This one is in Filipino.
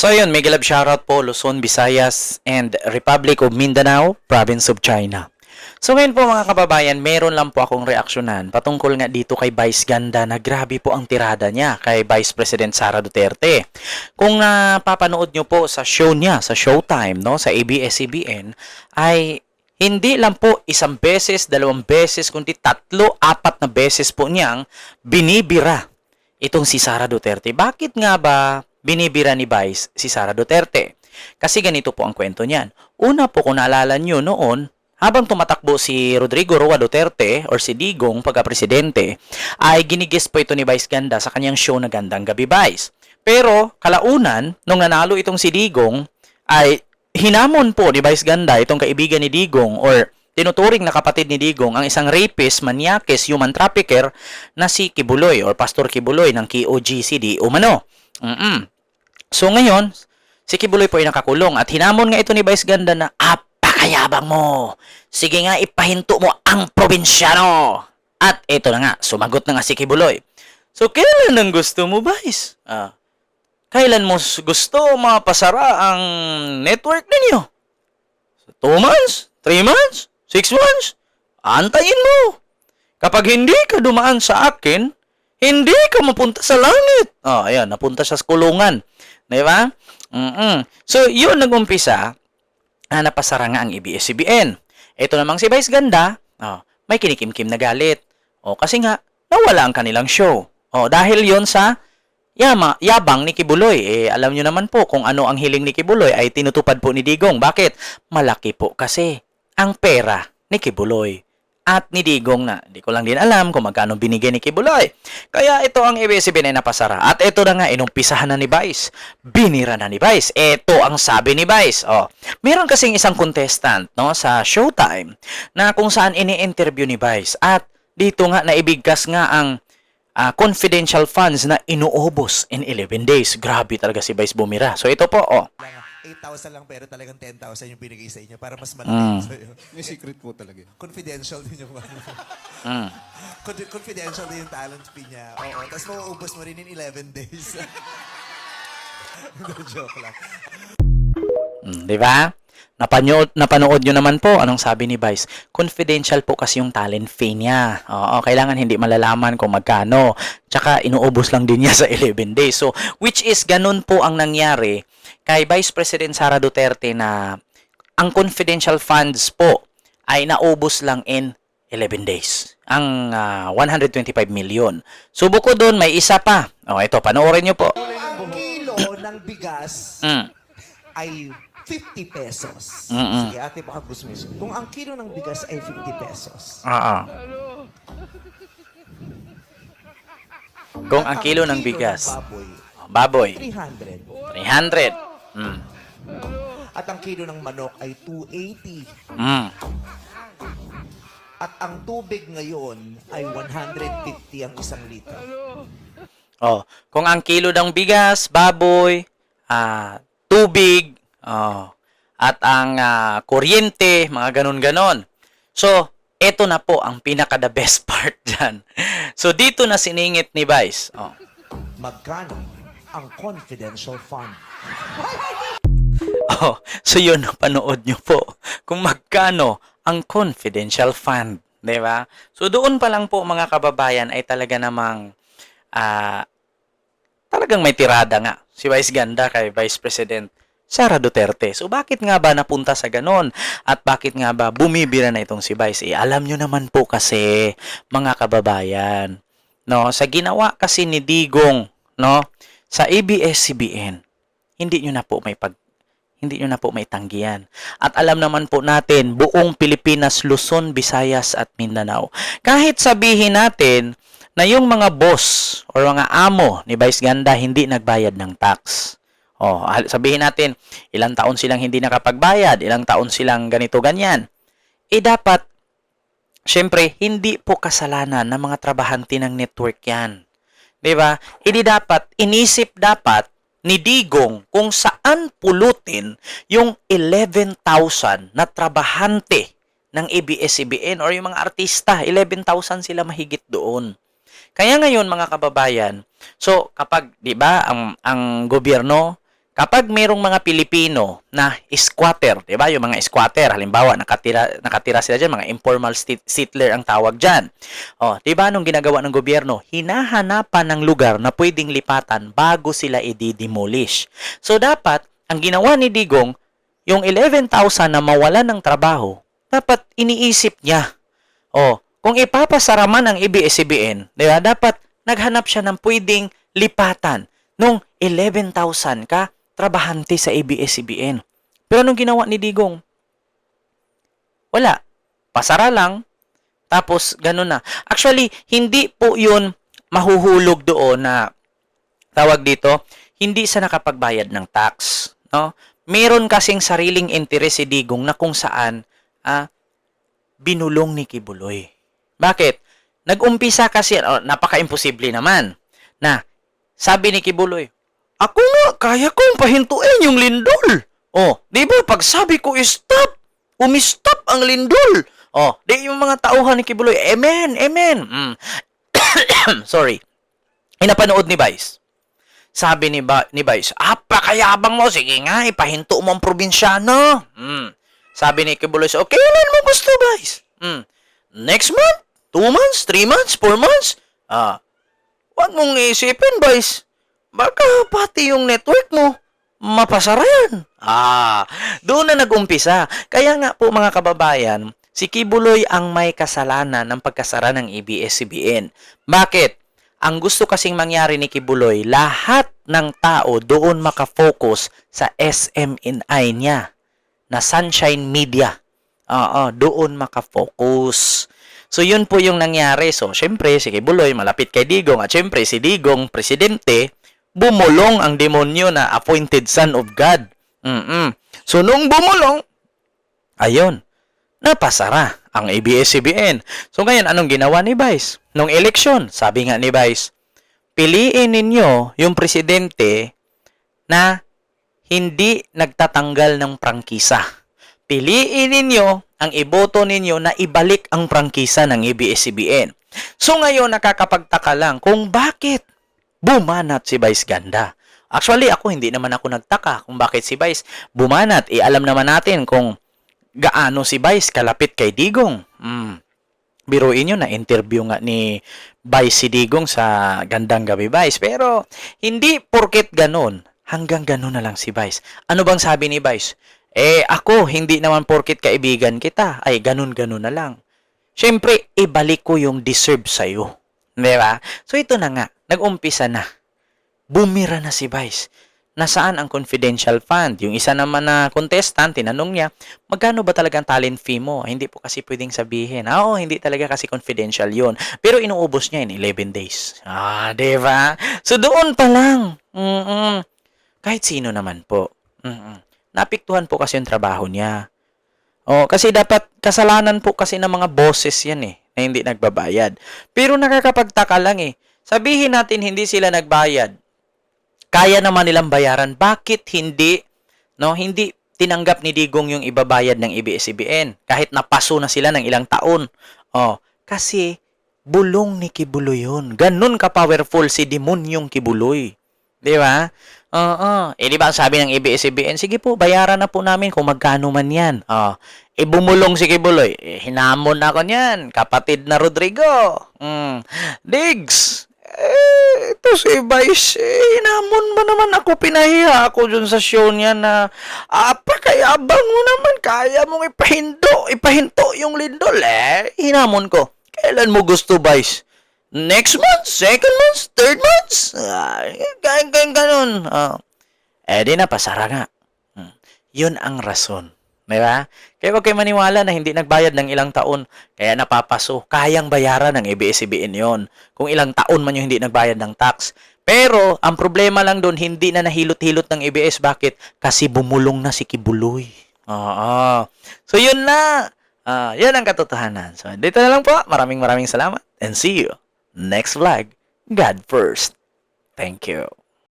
So yun, mega love shoutout po Luzon, Visayas, and Republic of Mindanao, Province of China. So ngayon po mga kababayan, meron lang po akong reaksyonan patungkol nga dito kay Vice Ganda na grabe po ang tirada niya kay Vice President Sara Duterte. Kung papanood nyo po sa show niya, sa Showtime, no, sa ABS-CBN, ay hindi lang po isang beses, dalawang beses, kundi tatlo, apat na beses po niyang binibira itong si Sara Duterte. Bakit nga ba binibira ni Vice si Sara Duterte? Kasi ganito po ang kwento niyan. Una po, kung naalala nyo noon, habang tumatakbo si Rodrigo Roa Duterte or si Digong pagka-presidente, ay ginigis po ito ni Vice Ganda sa kanyang show na Gandang Gabi Vice. Pero kalaunan, nung nanalo itong si Digong, ay hinamon po ni Vice Ganda itong kaibigan ni Digong or tinuturing na kapatid ni Digong ang isang rapist, manyakis, human trafficker na si Kibuloy or Pastor Kibuloy ng KOGCD umano. So ngayon, si Kibuloy po ay nakakulong at hinamon nga ito ni Vice Ganda na apakayabang mo. Sige nga, ipahinto mo ang probinsyano. At ito na nga, sumagot na nga si Kibuloy. So kailan ang gusto mo, Vice? Kailan mo gusto mapasara ang network ninyo? 2 months? 3 months? 6 months? Antayin mo. Kapag hindi ka dumaan sa akin, hindi ka mapunta sa langit. Ayan, napunta siya sa kulungan. Di ba? So, yun nag-umpisa, napasara nga ang ABS-CBN. Ito namang si Vice Ganda, may kinikimkim na galit. Kasi nga, nawala ang kanilang show. Dahil yon sa yabang ni Kibuloy. Alam nyo naman po kung ano ang hiling ni Kibuloy ay tinutupad po ni Digong. Bakit? Malaki po kasi ang pera ni Kibuloy. At ni Digong na, hindi ko lang din alam kung magkano binigay ni Kibuloy. Kaya ito ang ABS-CBN ay napasara. At ito na nga, inumpisahan na ni Vice. Binira na ni Vice. Ito ang sabi ni Vice. Meron kasing isang contestant, no, sa Showtime na kung saan ini-interview ni Vice. At dito nga, naibigkas nga ang confidential funds na inuubos in 11 days. Grabe talaga si Vice bumira. So ito po, 8,000 lang pero talagang 10,000 yung binigay sa inyo para mas malaki sa'yo. May secret po talaga. Confidential din yung confidential din yung talent fee niya. Oo. Tapos mauubos mo rin in 11 days. Joke lang. Di ba? Napanood nyo naman po anong sabi ni Vice. Confidential po kasi yung talent fee niya. Kailangan hindi malalaman kung magkano. Tsaka inuubos lang din niya sa 11 days. So, which is ganun po ang nangyari kay Vice President Sara Duterte na ang confidential funds po ay naubos lang in 11 days. Ang 125 million. So, bukod doon, may isa pa. Ito, panoorin nyo po. Ang kilo ng bigas ay 50 pesos. Sige, ate, baka gusto mo. Kung ang kilo ng bigas ay 50 pesos. Kung ang kilo ng bigas, baboy, baboy, 300. 300. At ang kilo ng manok ay 280. At ang tubig ngayon ay 150 ang 1 litro. Kung ang kilo ng bigas, baboy, tubig, at ang kuryente, mga ganon-ganon. So, eto na po ang pinaka-the best part dyan. So, dito na siningit ni Vice. Magkano ang confidential fund? So yun, panood nyo po kung magkano ang confidential fund. Diba? So, doon pa lang po mga kababayan ay talaga namang talagang may tirada nga si Vice Ganda kay Vice President Sara Duterte. So, bakit nga ba napunta sa ganon? At bakit nga ba bumibira na itong si Vice? Alam nyo naman po kasi, mga kababayan, no, sa ginawa kasi ni Digong, no, sa ABS-CBN, hindi nyo na po may tanggihan. At alam naman po natin, buong Pilipinas, Luzon, Visayas at Mindanao. Kahit sabihin natin na yung mga boss or mga amo ni Vice Ganda hindi nagbayad ng tax. Sabihin natin, ilang taon silang hindi nakapagbayad, ilang taon silang ganito-ganyan. Dapat, syempre, hindi po kasalanan ng mga trabahante ng network yan. Diba? Inisip dapat ni Digong kung saan pulutin yung 11,000 na trabahante ng ABS-CBN or yung mga artista. 11,000 sila mahigit doon. Kaya ngayon mga kababayan, so kapag 'di ba ang gobyerno kapag merong mga Pilipino na squatter, 'di ba? Yung mga squatter, halimbawa nakatira sila diyan, mga informal settler ang tawag diyan. 'Di ba nung ginagawa ng gobyerno, hinahanapan ng lugar na pwedeng lipatan bago sila i-demolish. So dapat ang ginawa ni Digong, yung 11,000 na mawalan ng trabaho, dapat iniisip niya. Kung ipapasara man ang ABS-CBN, 'di ba? Dapat naghanap siya ng pwedeng lipatan nung 11,000 ka trabahante sa ABS-CBN. Pero anong ginawa ni Digong? Wala. Pasara lang. Tapos, ganun na. Actually, hindi po yun mahuhulog doon na tawag dito, hindi sa nakapagbayad ng tax. No? Meron kasing sariling interest si Digong na kung saan binulong ni Kibuloy. Bakit? Nag-umpisa kasi, napaka-imposible naman, na sabi ni Kibuloy, ako nga, kaya kong pahintuin yung lindol. Di ba? Pag sabi ko stop, umistop ang lindol. Di yung mga tauhan ni Kibuloy, amen, amen. Sorry. Inapanood ni Vice. Sabi ni Vice, pakayabang mo, sige nga, ipahinto mo ang probinsyano. Sabi ni Kibuloy, okay, kailan mo gusto, Vice? Next month? 2 months? 3 months? 4 months? Huwag mong isipin, Vice. Baka pati yung network mo, mapasara yan. Doon na nag-umpisa. Kaya nga po mga kababayan, si Kibuloy ang may kasalanan ng pagkasara ng ABS-CBN. Bakit? Ang gusto kasing mangyari ni Kibuloy, lahat ng tao doon makafocus sa SMNI niya, na Sunshine Media. Doon makafocus. So, yun po yung nangyari. So, syempre, si Kibuloy malapit kay Digong. At syempre, si Digong, presidente, bumulong ang demonyo na appointed son of God. So, nung bumulong, ayun, napasara ang ABS-CBN. So, ngayon, anong ginawa ni Vice? Nung eleksyon, sabi nga ni Vice, piliin ninyo yung presidente na hindi nagtatanggal ng prangkisa. Piliin ninyo ang iboto ninyo na ibalik ang prangkisa ng ABS-CBN. So, ngayon, nakakapagtaka lang kung bakit bumanat si Vice Ganda. Actually, hindi naman ako nagtaka kung bakit si Vice bumanat. Alam naman natin kung gaano si Vice kalapit kay Digong. Biruin nyo, na-interview nga ni Vice si Digong sa Gandang Gabi, Vice. Pero, hindi porket ganun, hanggang ganun na lang si Vice. Ano bang sabi ni Vice? Ako, hindi naman porket kaibigan kita. Ay, ganun-ganun na lang. Siyempre, ibalik ko yung deserve sa'yo. Diba? So, ito na nga. Nag-umpisa na. Bumira na si Vice. Nasaan ang confidential fund? Yung isa naman na contestant, tinanong niya, magkano ba talaga ang talent fee mo? Hindi po kasi pwedeng sabihin. Hindi talaga kasi confidential yun. Pero inuubos niya in 11 days. Diba? So, doon pa lang. Kahit sino naman po. Napiktuhan po kasi yung trabaho niya. Kasi dapat kasalanan po kasi ng mga bosses yan na hindi nagbabayad. Pero nakakapagtaka lang Sabihin natin hindi sila nagbayad. Kaya naman nilang bayaran. Bakit hindi tinanggap ni Digong yung ibabayad ng ABS-CBN kahit napaso na sila ng ilang taon? Kasi bulong ni Kibuloy yun. Ganun ka-powerful si demonyong Kibuloy. Di ba? Di ba ang sabi ng ABS-CBN, sige po, bayaran na po namin kung magkano man yan. Bumulong si Kibuloy. Hinamon ako niyan, kapatid na Rodrigo. Diggs, ito si Vice, hinamon mo naman ako, pinahiya ako dun sa show niya na, pakayabang mo naman, kaya mong ipahinto yung lindol, hinamon ko. Kailan mo gusto, Vice? Next month, second month, third month, ganun. Di na, pasara nga. Yun ang rason. Diba? Kaya huwag kayo maniwala na hindi nagbayad ng ilang taon, kaya napapaso. Kayang bayaran ng ABS-CBN yun. Kung ilang taon man yung hindi nagbayad ng tax. Pero, ang problema lang doon, hindi na nahilot-hilot ng ABS. Bakit? Kasi bumulong na si Kibuloy. So, yun na. Yan ang katotohanan. So, dito na lang po. Maraming salamat. And see you next vlog. God first. Thank you.